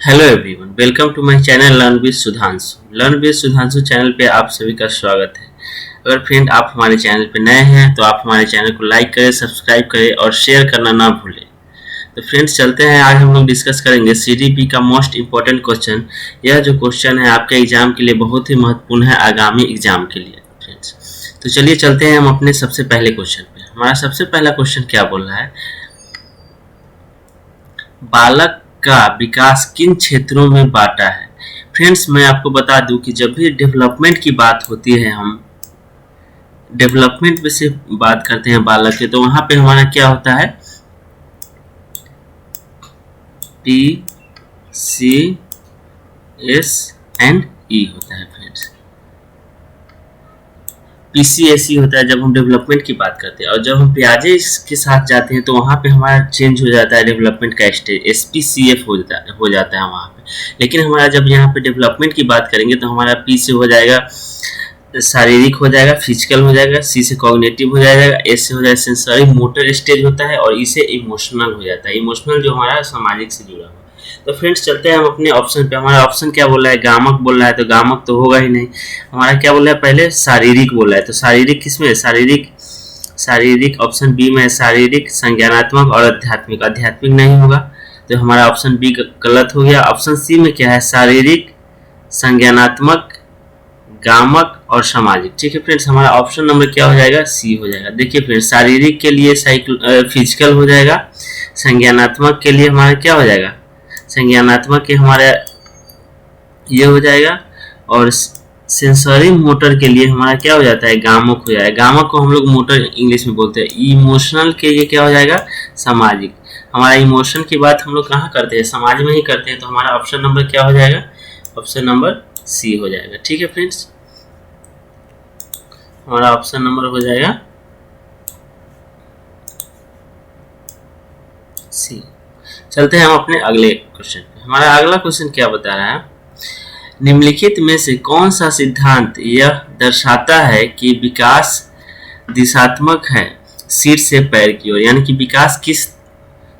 Hello everyone, welcome to my channel learn with Sudhanshu. Learn with Sudhanshu channel पे आप सभी का स्वागत है। अगर फ्रेंड आप हमारे चैनल पे नए हैं तो आप हमारे चैनल को लाइक करें, सब्सक्राइब करें और शेयर करना ना भूलें। तो फ्रेंड्स चलते हैं, आज हम लोग डिस्कस करेंगे सीडीपी का मोस्ट इम्पोर्टेंट क्वेश्चन। यह जो क्वेश्चन है आपके एग्जाम के लिए बहुत ही महत्वपूर्ण है, आगामी एग्जाम के लिए फ्रेंड्स। तो चलिए चलते हैं हम अपने सबसे पहले क्वेश्चन पे। हमारा सबसे पहला क्वेश्चन क्या बोल रहा है, बालक का विकास किन क्षेत्रों में बांटा है। फ्रेंड्स मैं आपको बता दूं कि जब भी डेवलपमेंट की बात होती है, हम डेवलपमेंट में से बात करते हैं बालक के, तो वहां पे हमारा क्या होता है, पी सी एस एंड ई होता है फ्रेंड्स। पीसीएसई होता है जब हम डेवलपमेंट की बात करते हैं, और जब हम प्याजे के साथ जाते हैं तो वहाँ पे हमारा चेंज हो जाता है डेवलपमेंट का स्टेज, एसपीसीएफ हो जाता है वहाँ पे। लेकिन हमारा जब यहाँ पे डेवलपमेंट की बात करेंगे तो हमारा पी से हो जाएगा शारीरिक हो जाएगा, फिजिकल हो जाएगा, सी से कॉग्निटिव हो जाएगा, एस से हो जाएगा सेंसरी मोटर स्टेज होता है, और ई से इमोशनल हो जाता है। इमोशनल जो हमारा सामाजिक से जुड़ा हुआ। तो फ्रेंड्स चलते हैं हम अपने ऑप्शन पे। हमारा ऑप्शन क्या बोल रहा है, गामक बोल रहा है, तो गामक तो होगा ही नहीं। हमारा क्या बोल रहा है, पहले शारीरिक बोल रहा है, तो शारीरिक किसमें है, शारीरिक ऑप्शन बी में है, शारीरिक, संज्ञानात्मक और आध्यात्मिक। आध्यात्मिक नहीं होगा, तो हमारा ऑप्शन बी गलत हो गया। ऑप्शन सी में क्या है, शारीरिक, संज्ञानात्मक, गामक और सामाजिक। ठीक है फ्रेंड्स, हमारा ऑप्शन नंबर क्या हो जाएगा, सी हो जाएगा। देखिए फ्रेंड्स, शारीरिक के लिए फिजिकल हो जाएगा, संज्ञानात्मक के लिए हमारा क्या हो जाएगा, संज्ञानात्मक के हमारे ये हो जाएगा, और सेंसरी मोटर के लिए हमारा क्या हो जाता है, गामक हो जाएगा। गामक को हम लोग मोटर इंग्लिश में बोलते हैं। इमोशनल के लिए क्या हो जाएगा, सामाजिक। हमारा इमोशन की बात हम लोग कहाँ करते हैं, समाज में ही करते हैं, तो हमारा ऑप्शन नंबर क्या हो जाएगा, ऑप्शन नंबर सी हो जाएगा। ठीक है फ्रेंड्स, हमारा ऑप्शन नंबर हो जाएगा सी। चलते हैं हम अपने अगले क्वेश्चन पे। हमारा अगला क्वेश्चन क्या बता रहा है, निम्नलिखित में से कौन सा सिद्धांत यह दर्शाता है कि विकास दिशात्मक है सिर से पैर की ओर, यानी कि विकास किस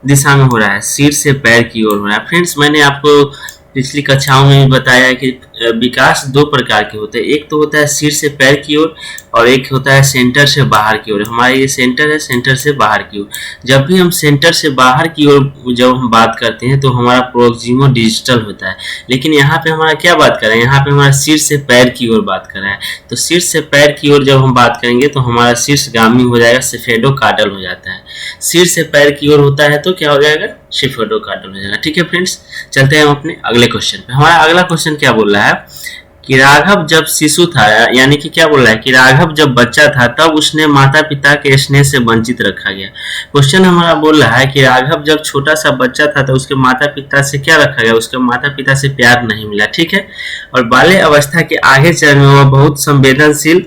दिशा में हो रहा है, सिर से पैर की ओर हो रहा है। फ्रेंड्स मैंने आपको पिछली कक्षाओं में भी बताया है कि विकास दो प्रकार के होते हैं। एक तो होता है सिर से पैर की ओर, और एक होता है सेंटर से बाहर की ओर। हमारा ये सेंटर है, सेंटर से बाहर की ओर। जब भी हम सेंटर से बाहर की ओर जब हम बात करते हैं तो हमारा प्रोक्सिमो डिजिटल होता है। लेकिन यहाँ पे हमारा क्या बात कर रहे हैं, यहाँ पे हमारा सिर से पैर की ओर बात कर रहा है। तो सिर से पैर की ओर जब हम बात करेंगे तो हमारा शीर्षगामी हो जाएगा, सेफेडोकार्डल हो जाता है। सिर से पैर की ओर होता है तो क्या हो जाएगा, सेफेडोकार्डल हो जाएगा। ठीक है फ्रेंड्स, चलते हैं हम अपने अगले क्वेश्चन पे। हमारा अगला क्वेश्चन क्या बोल रहा है कि राघव जब शिशु था, यानी कि क्या बोल रहा है कि राघव जब बच्चा था तब उसने माता पिता के स्नेह से वंचित रखा गया। क्वेश्चन हमारा बोल रहा है कि राघव जब छोटा सा बच्चा था तो उसके माता पिता से क्या रखा गया, उसके माता पिता से प्यार नहीं मिला। ठीक है, और बाल्य अवस्था के आगे चरण में वह बहुत संवेदनशील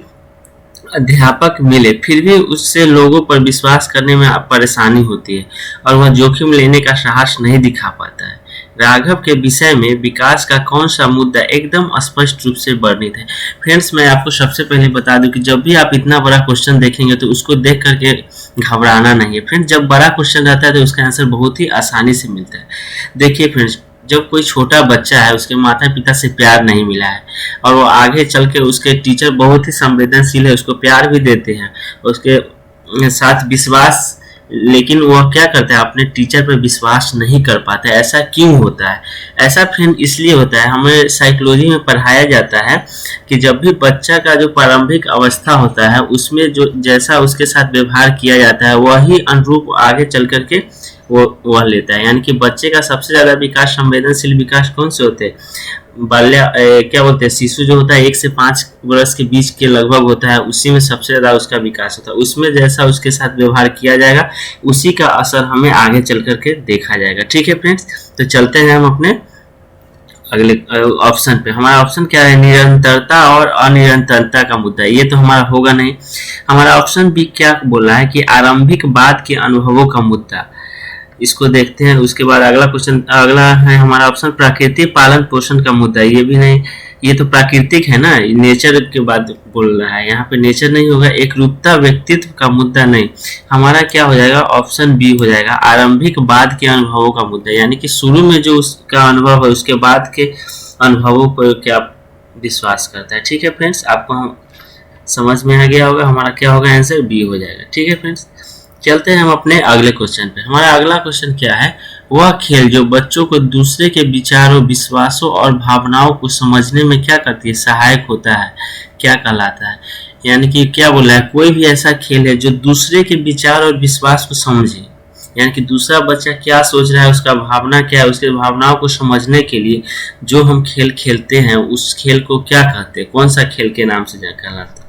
अध्यापक मिले, फिर भी उससे लोगों पर विश्वास करने में परेशानी होती है और वह जोखिम लेने का साहस नहीं दिखा पाता है। राघव के विषय में विकास का कौन सा मुद्दा एकदम स्पष्ट रूप से वर्णित है। फ्रेंड्स मैं आपको सबसे पहले बता दूं कि जब भी आप इतना बड़ा क्वेश्चन देखेंगे तो उसको देख करके घबराना नहीं है। फ्रेंड्स जब बड़ा क्वेश्चन रहता है तो उसका आंसर बहुत ही आसानी से मिलता है। देखिए फ्रेंड्स, जब कोई छोटा बच्चा है, उसके माता पिता से प्यार नहीं मिला है, और वो आगे चल के उसके टीचर बहुत ही संवेदनशील है, उसको प्यार भी देते हैं, उसके साथ विश्वास, लेकिन वह क्या करता है, अपने टीचर पर विश्वास नहीं कर पाता है। ऐसा क्यों होता है, ऐसा फ्रेंड इसलिए होता है, हमें साइकोलॉजी में पढ़ाया जाता है कि जब भी बच्चा का जो प्रारंभिक अवस्था होता है उसमें जो जैसा उसके साथ व्यवहार किया जाता है वही अनुरूप आगे चल करके वह लेता है। यानी कि बच्चे का सबसे ज्यादा विकास, संवेदनशील विकास कौन से होते हैं, बाल्य क्या बोलते हैं, शिशु जो होता है 1 से 5 वर्ष के बीच के लगभग होता है, उसी में सबसे ज्यादा उसका विकास होता है। उसमें जैसा उसके साथ व्यवहार किया जाएगा उसी का असर हमें आगे चल करके देखा जाएगा। ठीक है फ्रेंड्स, तो चलते हैं हम अपने अगले ऑप्शन पे। हमारा ऑप्शन क्या है, निरंतरता और अनिरंतरता का मुद्दा। ये तो हमारा होगा नहीं। हमारा ऑप्शन बी क्या बोल रहा है कि आरंभिक बाद के अनुभवों का मुद्दा। इसको देखते हैं। उसके बाद अगला क्वेश्चन, अगला है हमारा ऑप्शन प्राकृतिक पालन पोषण का मुद्दा। ये भी नहीं, ये तो प्राकृतिक है ना, नेचर के बाद बोल रहा है, यहाँ पे नेचर नहीं होगा। एक रूपता व्यक्तित्व का मुद्दा नहीं, हमारा क्या हो जाएगा, ऑप्शन बी हो जाएगा, आरंभिक बाद के अनुभवों का मुद्दा। यानी कि शुरू में जो उसका अनुभव है उसके बाद के अनुभवों पर क्या विश्वास करता है। ठीक है फ्रेंड्स, आपको हम समझ में आ गया होगा, हमारा क्या होगा, आंसर बी हो जाएगा। ठीक है फ्रेंड्स, चलते हैं हम अपने अगले क्वेश्चन पे। हमारा अगला क्वेश्चन क्या है, वह खेल जो बच्चों को दूसरे के विचारों, विश्वासों और भावनाओं को समझने में क्या करती है, सहायक होता है, क्या कहलाता है। यानी कि क्या बोला है, कोई भी ऐसा खेल है जो दूसरे के विचार और विश्वास को समझे, यानी कि दूसरा बच्चा क्या सोच रहा है, उसका भावना क्या है, उसके भावनाओं को समझने के लिए जो हम खेल खेलते हैं उस खेल को क्या कहते हैं, कौन सा खेल के नाम से कहलाता है।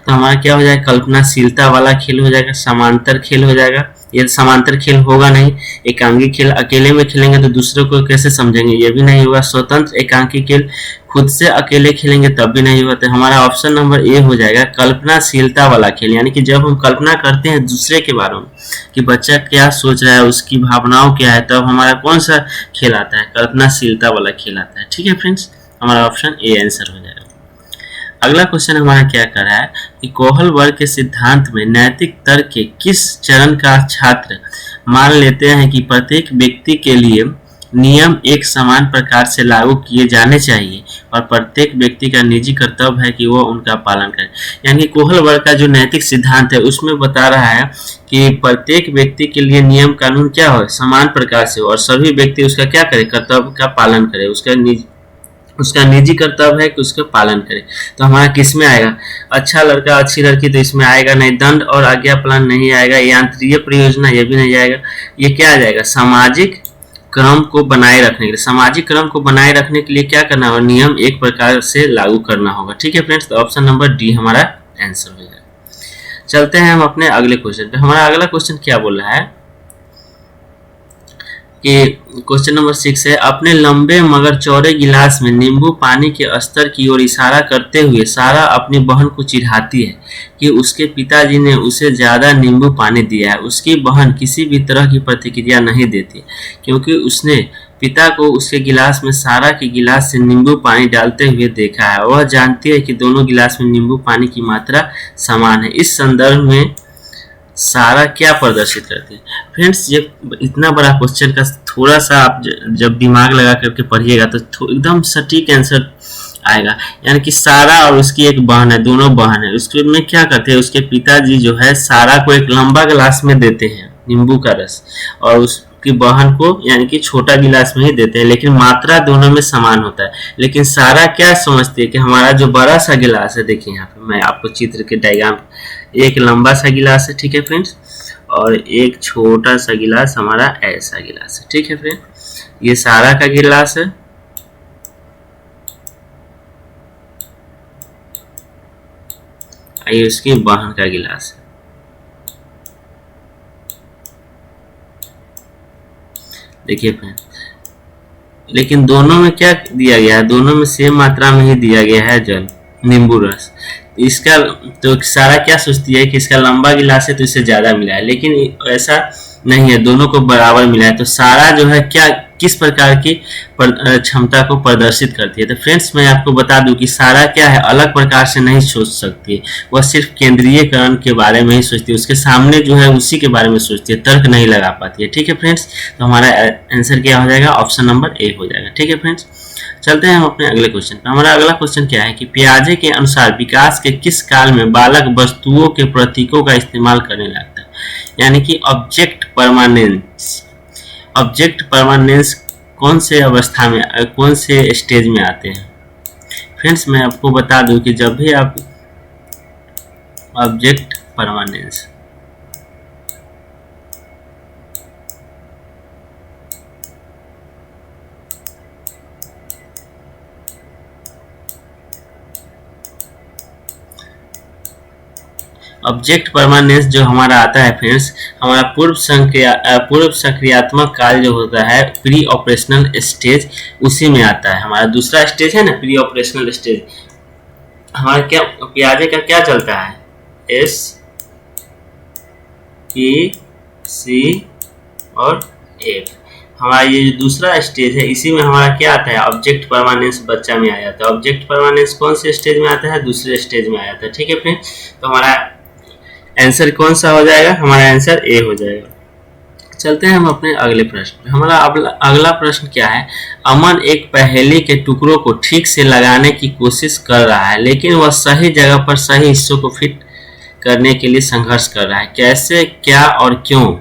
तो हमारा क्या हो जाएगा, कल्पनाशीलता वाला खेल हो जाएगा, समांतर खेल हो जाएगा। ये समांतर खेल होगा नहीं, एकांकी खेल अकेले में खेलेंगे तो दूसरों को कैसे समझेंगे, ये भी नहीं होगा। स्वतंत्र एकांकी खेल खुद से अकेले खेलेंगे तब भी नहीं होगा। तो हमारा ऑप्शन नंबर ए हो जाएगा, कल्पनाशीलता वाला खेल। यानी कि जब हम कल्पना करते हैं दूसरे के बारे में कि बच्चा क्या सोच रहा है, उसकी भावनाओं क्या है, तब हमारा कौन सा खेल आता है, कल्पनाशीलता वाला खेल आता है। ठीक है फ्रेंड्स, हमारा ऑप्शन ए आंसर हो जाएगा। अगला क्वेश्चन हमारा क्या कर रहा है कि कोहल वर्ग के सिद्धांत में नैतिक तर्क के किस चरण का छात्र मान लेते हैं कि प्रत्येक व्यक्ति के लिए नियम एक समान प्रकार से लागू किए जाने चाहिए और प्रत्येक व्यक्ति का निजी कर्तव्य है कि वो उनका पालन करे। यानी कि कोहल वर्ग का जो नैतिक सिद्धांत है उसमें बता रहा है कि प्रत्येक व्यक्ति के लिए नियम कानून क्या हो, समान प्रकार से हो और सभी व्यक्ति उसका क्या करे, कर्तव्य का पालन करे, उसका निजी कर्तव्य है कि उसका पालन करे। तो हमारा किस में आएगा, अच्छा लड़का अच्छी लड़की, तो इसमें आएगा नहीं। दंड और आज्ञा पालन नहीं आएगा। यांत्रिक प्रयोजना, ये भी नहीं आएगा। ये क्या आ जाएगा, सामाजिक क्रम को बनाए रखने के लिए। सामाजिक क्रम को बनाए रखने के लिए क्या करना होगा, नियम एक प्रकार से लागू करना होगा। ठीक है फ्रेंड्स, तो ऑप्शन नंबर डी हमारा आंसर हो जाएगा। चलते हैं हम अपने अगले क्वेश्चन पे। हमारा अगला क्वेश्चन क्या बोल रहा है कि क्वेश्चन नंबर 6 है, अपने लंबे मगर चौड़े गिलास में नींबू पानी के स्तर की ओर इशारा करते हुए सारा अपनी बहन को चिढ़ाती है कि उसके पिताजी ने उसे ज्यादा नींबू पानी दिया है। उसकी बहन किसी भी तरह की प्रतिक्रिया नहीं देती क्योंकि उसने पिता को उसके गिलास में सारा के गिलास से नींबू पानी डालते हुए देखा है। वह जानती है कि दोनों गिलास में नींबू पानी की मात्रा समान है। इस संदर्भ में सारा क्या प्रदर्शित करती है। फ्रेंड्स, ये इतना बड़ा क्वेश्चन का थोड़ा सा आप जब दिमाग लगा करके पढ़िएगा तो एकदम सटीक आंसर आएगा। यानी कि सारा और उसकी एक बहन है, दोनों बहन है, उसके में क्या करते हैं, उसके पिताजी जो है सारा को एक लंबा गिलास में देते हैं नींबू का रस और उसकी बहन को यानी कि छोटा गिलास में ही देते हैं, लेकिन मात्रा दोनों में समान होता है। लेकिन सारा क्या समझती है कि हमारा जो बड़ा सा गिलास है, देखिए यहाँ पे मैं आपको चित्र के डायग्राम, एक लंबा सा गिलास है, ठीक है फ्रेंड्स, और एक छोटा सा गिलास हमारा ऐसा गिलास है। ठीक है फ्रेंड, ये सारा का गिलास है, ये उसकी बहन का गिलास है। देखिए फ्रेंड, लेकिन दोनों में क्या दिया गया है, दोनों में सेम मात्रा में ही दिया गया है जल, नींबू रस। इसका तो सारा क्या सोचती है कि इसका लंबा गिलास है तो इससे ज्यादा मिला है, लेकिन ऐसा नहीं है, दोनों को बराबर मिला है। तो सारा जो है क्या किस प्रकार की क्षमता को प्रदर्शित करती है। तो फ्रेंड्स, मैं आपको बता दूं कि सारा क्या है, अलग प्रकार से नहीं सोच सकती है, वह सिर्फ केंद्रीयकरण के बारे में ही सोचती है, उसके सामने जो है उसी के बारे में सोचती है, तर्क नहीं लगा पाती है। ठीक है फ्रेंड्स, तो हमारा आंसर क्या हो जाएगा, ऑप्शन नंबर ए हो जाएगा। ठीक है फ्रेंड्स, चलते हैं हम अपने अगले क्वेश्चन पर। हमारा अगला क्वेश्चन क्या है कि पियाजे के अनुसार विकास के किस काल में बालक वस्तुओं के प्रतीकों का इस्तेमाल करने लगता है। यानी कि ऑब्जेक्ट परमानेंस कौन से अवस्था में, कौन से स्टेज में आते हैं। फ्रेंड्स, मैं आपको बता दूं कि जब भी आप ऑब्जेक्ट परमानेंस ऑब्जेक्ट परमानेंस जो हमारा आता है फ्रेंड्स, हमारा पूर्व सक्रियात्मक काल जो होता है, प्री ऑपरेशनल स्टेज, उसी में आता है। हमारा दूसरा स्टेज है ना, प्री ऑपरेशनल स्टेज, हमारा क्या पियाजे का क्या चलता है, S, E, C और एफ। हमारा ये जो दूसरा स्टेज है इसी में हमारा क्या आता है, ऑब्जेक्ट परमानेंस बच्चा में आ जाता है। ऑब्जेक्ट परमानेंस कौन से स्टेज में आता है, दूसरे स्टेज में आ जाता है। ठीक है फ्रेंड, तो हमारा आंसर कौन सा हो जाएगा, हमारा आंसर ए हो जाएगा। चलते हैं हम अपने अगले प्रश्न पे। हमारा अगला प्रश्न क्या है, अमन एक पहेली के टुकड़ों को ठीक से लगाने की कोशिश कर रहा है, लेकिन वह सही जगह पर सही हिस्सों को फिट करने के लिए संघर्ष कर रहा है। कैसे, क्या और क्यों?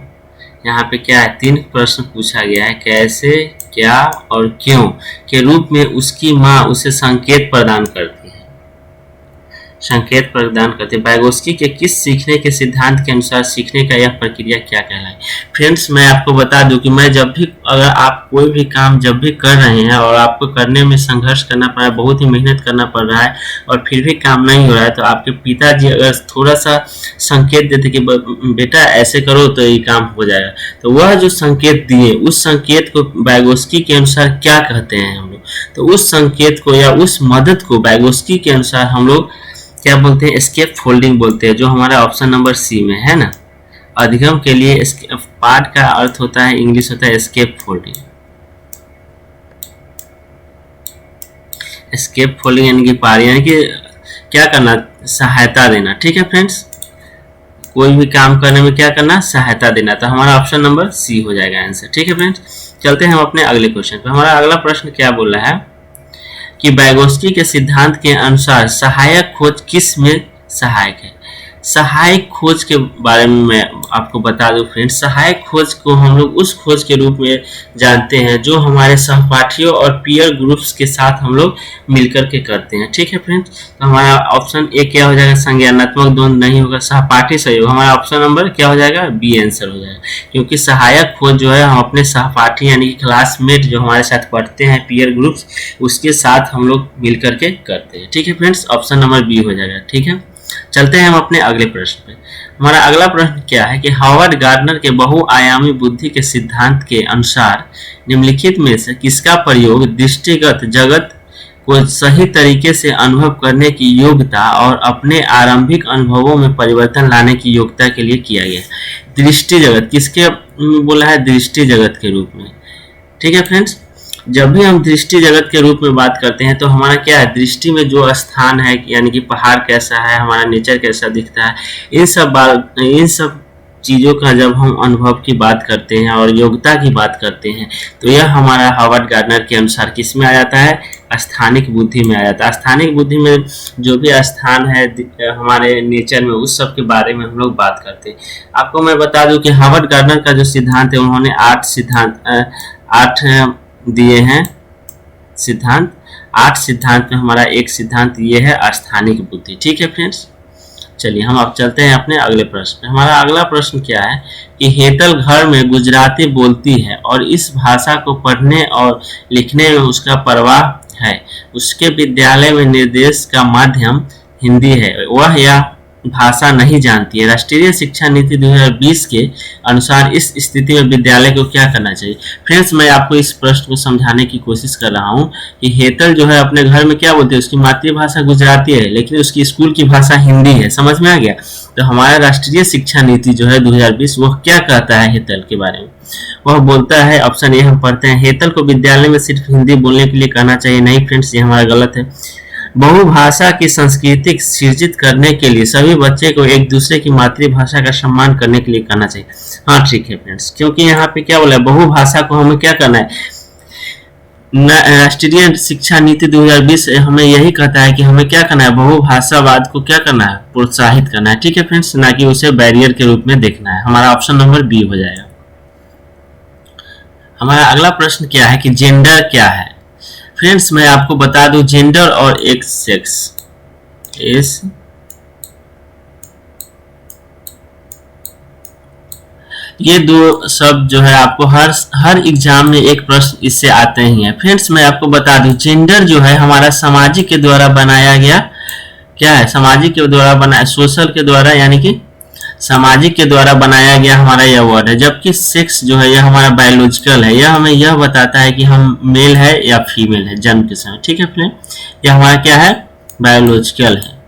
यहाँ पे क्या है, 3 प्रश्न पूछा गया है। कैसे, क्या और क्यों के रूप में उसकी माँ उसे संकेत प्रदान करती है। संकेत प्रदान करते हैं। वाइगोत्स्की के किस सीखने के सिद्धांत के अनुसार सीखने का यह प्रक्रिया क्या कहलाए? फ्रेंड्स, मैं आपको बता दूं कि मैं जब भी, अगर आप कोई भी काम जब भी कर रहे हैं और आपको करने में संघर्ष करना पड़ रहा है, बहुत ही मेहनत करना पड़ रहा है और फिर भी काम नहीं हो रहा है, तो आपके पिताजी अगर थोड़ा सा संकेत देते कि बेटा ऐसे करो तो ये काम हो जाएगा, तो वह जो संकेत दिए उस संकेत को वाइगोत्स्की के अनुसार क्या कहते हैं हम लोग? तो उस संकेत को या उस मदद को वाइगोत्स्की के अनुसार हम लोग क्या बोलते हैं, एस्केप फोल्डिंग बोलते हैं, जो हमारा ऑप्शन नंबर सी में है ना। अधिगम के लिए पार्ट का अर्थ होता है, इंग्लिश होता है एस्केप फोल्डिंग। एस्केप फोल्डिंग यानी कि पार, यानी कि क्या करना, सहायता देना। ठीक है फ्रेंड्स, कोई भी काम करने में क्या करना, सहायता देना। तो हमारा ऑप्शन नंबर सी हो जाएगा आंसर। ठीक है फ्रेंड्स, चलते हैं हम अपने अगले क्वेश्चन पे। हमारा अगला प्रश्न क्या बोल रहा है कि वाइगोत्स्की के सिद्धांत के अनुसार सहायक खोज किस में सहायक है? सहायक खोज के बारे में मैं आपको बता दूं फ्रेंड्स, सहायक खोज को हम लोग उस खोज के रूप में जानते हैं जो हमारे सहपाठियों और पीयर ग्रुप्स के साथ हम लोग मिलकर के करते हैं। ठीक है फ्रेंड्स, तो हमारा ऑप्शन ए क्या हो जाएगा, संज्ञानात्मक द्वंद्व नहीं होगा, सहपाठी सहयोग। हमारा ऑप्शन नंबर क्या हो जाएगा, बी आंसर हो जाएगा, क्योंकि सहायक खोज जो है हम अपने सहपाठी यानी कि क्लासमेट जो हमारे साथ पढ़ते हैं, पीयर ग्रुप्स, उसके साथ हम लोग मिलकर के करते हैं। ठीक है फ्रेंड्स, ऑप्शन नंबर बी हो जाएगा। ठीक है, चलते हैं हम अपने अगले प्रश्न पे। हमारा अगला प्रश्न क्या है कि हार्वर्ड गार्डनर के बहुआयामी बुद्धि के सिद्धांत के अनुसार निम्नलिखित में से किसका प्रयोग दृष्टिगत जगत को सही तरीके से अनुभव करने की योग्यता और अपने आरंभिक अनुभवों में परिवर्तन लाने की योग्यता के लिए किया गया? दृष्टि जगत किसके बोला है, दृष्टि जगत के रूप में। ठीक है फ्रेंड्स, जब भी हम दृष्टि जगत के रूप में बात करते हैं तो हमारा क्या है, दृष्टि में जो स्थान है, यानी कि पहाड़ कैसा है, हमारा नेचर कैसा दिखता है, इन सब चीज़ों का जब हम अनुभव की बात करते हैं और योग्यता की बात करते हैं, तो यह हमारा हार्वर्ड गार्डनर के अनुसार किस में आ जाता है, स्थानिक बुद्धि में आ जाता है। स्थानिक बुद्धि में जो भी स्थान है हमारे नेचर में, उस सब के बारे में हम लोग बात करते हैं। आपको मैं बता दूं कि हार्वर्ड गार्डनर का जो सिद्धांत है, उन्होंने 8 दिए हैं सिद्धांत। 8 सिद्धांत में हमारा एक सिद्धांत ये है स्थानिक बुद्धि। ठीक है फ्रेंड्स, चलिए हम अब चलते हैं अपने अगले प्रश्न पे। हमारा अगला प्रश्न क्या है कि हेतल घर में गुजराती बोलती है और इस भाषा को पढ़ने और लिखने में उसका परवाह है। उसके विद्यालय में निर्देश का माध्यम हिंदी है, वह यह भाषा नहीं जानती है। राष्ट्रीय शिक्षा नीति 2020 के अनुसार इस स्थिति में विद्यालय को क्या करना चाहिए? फ्रेंड्स, मैं आपको इस प्रश्न को समझाने की कोशिश कर रहा हूँ कि हेतल जो है अपने घर में क्या बोलती है, उसकी मातृभाषा गुजराती है लेकिन उसकी स्कूल की भाषा हिंदी है। समझ में आ गया? तो हमारा राष्ट्रीय शिक्षा नीति जो है 2020 वह क्या कहता है हेतल के बारे में? वह बोलता है, ऑप्शन ए हम पढ़ते हैं, हेतल को विद्यालय में सिर्फ हिंदी बोलने के लिए कहना चाहिए। नहीं फ्रेंड्स, ये हमारा गलत है। बहुभाषा की संस्कृति सृजित करने के लिए सभी बच्चे को एक दूसरे की मातृभाषा का सम्मान करने के लिए कहना चाहिए। हाँ ठीक है फ्रेंड्स, क्योंकि यहाँ पे क्या बोला है, बहुभाषा को हमें क्या करना है, राष्ट्रीय शिक्षा नीति 2020 हमें यही कहता है कि हमें क्या करना है, बहुभाषावाद को क्या करना है, प्रोत्साहित करना है। ठीक है फ्रेंड्स, ना कि उसे बैरियर के रूप में देखना है। हमारा ऑप्शन नंबर बी हो जाएगा। हमारा अगला प्रश्न क्या है कि जेंडर क्या है? फ्रेंड्स, मैं आपको बता दूं, जेंडर और एक सेक्स, ये दो शब्द जो है आपको हर एग्जाम में एक प्रश्न इससे आते ही हैं। फ्रेंड्स, मैं आपको बता दूं, जेंडर जो है हमारा सामाजिक के द्वारा बनाया गया, क्या है, सामाजिक के द्वारा बनाया, सोशल के द्वारा यानी कि सामाजिक के द्वारा बनाया गया हमारा यह वर्ड है। जबकि सेक्स जो है यह हमारा बायोलॉजिकल है, यह हमें यह बताता है कि हम मेल है या फीमेल है जन्म के समय। ठीक है फ्रेंड, यह हमारा क्या है, बायोलॉजिकल है।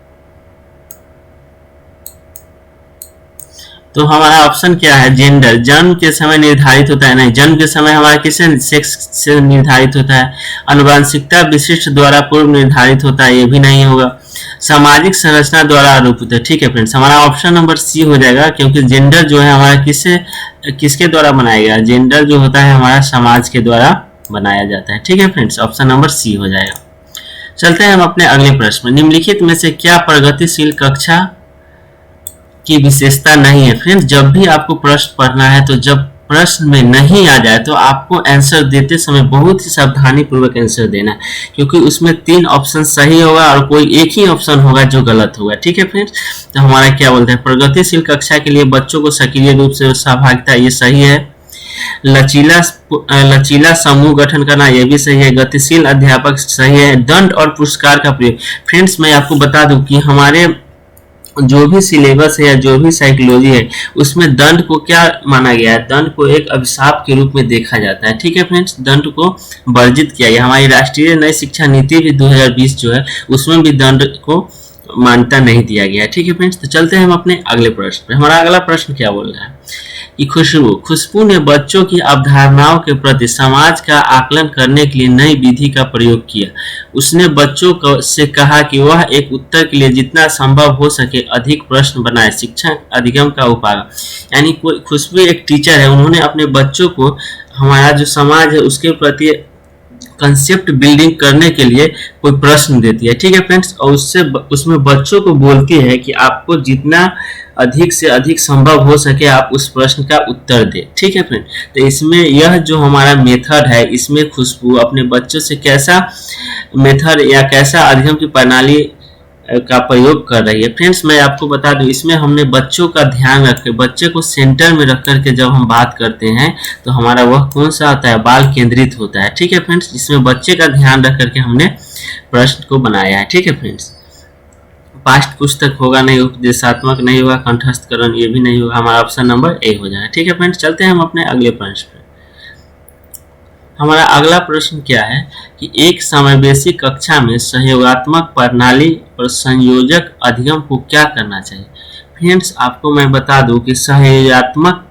तो हमारा ऑप्शन क्या है, जेंडर, जन्म के समय निर्धारित होता है, नहीं, जन्म के समय हमारा किससे, सेक्स से निर्धारित होता है। अनुवांशिकता विशिष्ट द्वारा पूर्व निर्धारित होता है, ये भी नहीं होगा। सामाजिक संरचना द्वारा आरोपित है। ठीक है फ्रेंड्स, हमारा ऑप्शन नंबर सी हो जाएगा, क्योंकि जेंडर जो है हमारा किसके द्वारा बनाया गया, जेंडर जो होता है हमारा समाज के द्वारा बनाया जाता है। ठीक है फ्रेंड्स, ऑप्शन नंबर सी हो जाएगा। चलते हैं हम अपने अगले प्रश्न में। निम्नलिखित में से क्या प्रगतिशील कक्षा की विशेषता नहीं है। फ्रेंड्स, जब भी आपको प्रश्न पढ़ना है तो जब प्रश्न में नहीं आ जाए तो आपको आंसर देते समय बहुत ही सावधानी पूर्वक आंसर देना है, क्योंकि उसमें 3 ऑप्शन सही होगा और कोई एक ही ऑप्शन होगा जो गलत होगा। ठीक है फ्रेंड्स, तो हमारा क्या बोलते हैं, प्रगतिशील कक्षा के लिए बच्चों को सक्रिय रूप से सहभागिता, ये सही है। लचीला समूह गठन करना, यह भी सही है। गतिशील अध्यापक, सही है। दंड और पुरस्कार का प्रयोग, फ्रेंड्स मैं आपको बता दूं कि हमारे जो भी सिलेबस है या जो भी साइकोलॉजी है उसमें दंड को क्या माना गया है, दंड को एक अभिशाप के रूप में देखा जाता है। ठीक है फ्रेंड्स, दंड को वर्जित किया गया। हमारी राष्ट्रीय नई शिक्षा नीति भी 2020 जो है उसमें भी दंड को मान्यता नहीं दिया गया है। ठीक है फ्रेंड्स, तो चलते हैं हम अपने अगले प्रश्न पे। हमारा अगला प्रश्न क्या बोल रहा है कि खुशबू ने बच्चों की अवधारणाओं के प्रति समाज का आकलन करने के लिए नई विधि का प्रयोग किया। उसने बच्चों से कहा कि वह एक उत्तर के लिए जितना संभव हो सके अधिक प्रश्न बनाए। शिक्षा अधिगम का उपाय, यानी कोई खुशबू एक टीचर है, उन्होंने अपने बच्चों को हमारा जो समाज है उसके प्रति कंसेप्ट बिल्डिंग करने के लिए कोई प्रश्न देती है। ठीक है फ्रेंड्स, और उसमें बच्चों को बोलती है कि आपको जितना अधिक से अधिक संभव हो सके आप उस प्रश्न का उत्तर दें। ठीक है फ्रेंड, तो इसमें यह जो हमारा मेथड है, इसमें खुशबू अपने बच्चों से कैसा मेथड या कैसा अध्ययन की प्रणाली का प्रयोग कर रही है। फ्रेंड्स, मैं आपको बता दूं, इसमें हमने बच्चों का ध्यान रख के, बच्चे को सेंटर में रख करके जब हम बात करते हैं तो हमारा वह कौन सा होता है, बाल केंद्रित होता है। ठीक है फ्रेंड्स, इसमें बच्चे का ध्यान रख करके हमने प्रश्न को बनाया है। ठीक है फ्रेंड्स, पास्ट पुस्तक होगा नहीं, उपदेशात्मक नहीं होगा, कंठस्थकरण ये भी नहीं होगा, हमारा ऑप्शन नंबर ए हो जाएगा। ठीक है फ्रेंड्स, चलते हैं हम अपने अगले प्रश्न पर। हमारा अगला प्रश्न क्या है कि एक समावेशी कक्षा में सहयोगात्मक प्रणाली और संयोजक अधिगम को क्या करना चाहिए। फ्रेंड्स, आपको मैं बता दूं कि सहयोगात्मक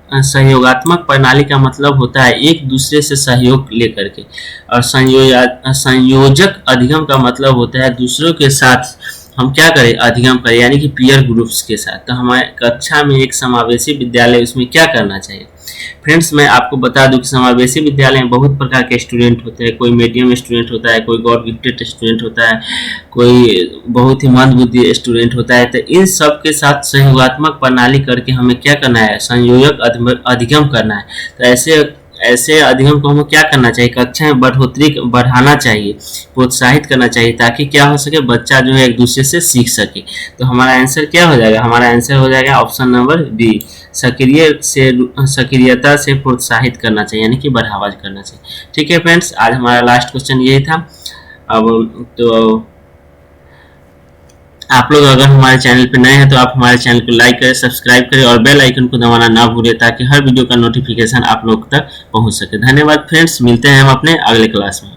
प्रणाली का मतलब होता है एक दूसरे से सहयोग लेकर के, और संयोजक अधिगम का मतलब होता है दूसरों के साथ हम क्या करें, अधिगम करें, यानी कि पीयर ग्रुप्स के साथ। तो हमारे कक्षा में एक समावेशी विद्यालय, उसमें क्या करना चाहिए। फ्रेंड्स, मैं आपको बता दूं कि समावेशी विद्यालय में बहुत प्रकार के स्टूडेंट होते हैं। कोई मीडियम स्टूडेंट होता है, कोई गॉड गिफ्टेड स्टूडेंट होता है, कोई बहुत ही मंदबुद्धि स्टूडेंट होता है। तो इन सब के साथ सहयोगात्मक प्रणाली करके हमें क्या करना है, संयोजक अधिगम करना है। तो ऐसे अधिगम को हमें क्या करना चाहिए, कक्षा में बढ़ाना चाहिए, प्रोत्साहित करना चाहिए, ताकि क्या हो सके, बच्चा जो है एक दूसरे से सीख सके। तो हमारा आंसर क्या हो जाएगा, हमारा आंसर हो जाएगा ऑप्शन नंबर बी, सक्रियता से प्रोत्साहित करना चाहिए, यानी कि बढ़ावा करना चाहिए। ठीक है फ्रेंड्स, आज हमारा लास्ट क्वेश्चन यही था। अब तो आप लोग अगर हमारे चैनल पे नए हैं तो आप हमारे चैनल को लाइक करें, सब्सक्राइब करें और बेल आइकन को दबाना ना भूलें, ताकि हर वीडियो का नोटिफिकेशन आप लोग तक पहुंच सके। धन्यवाद फ्रेंड्स, मिलते हैं हम अपने अगले क्लास में।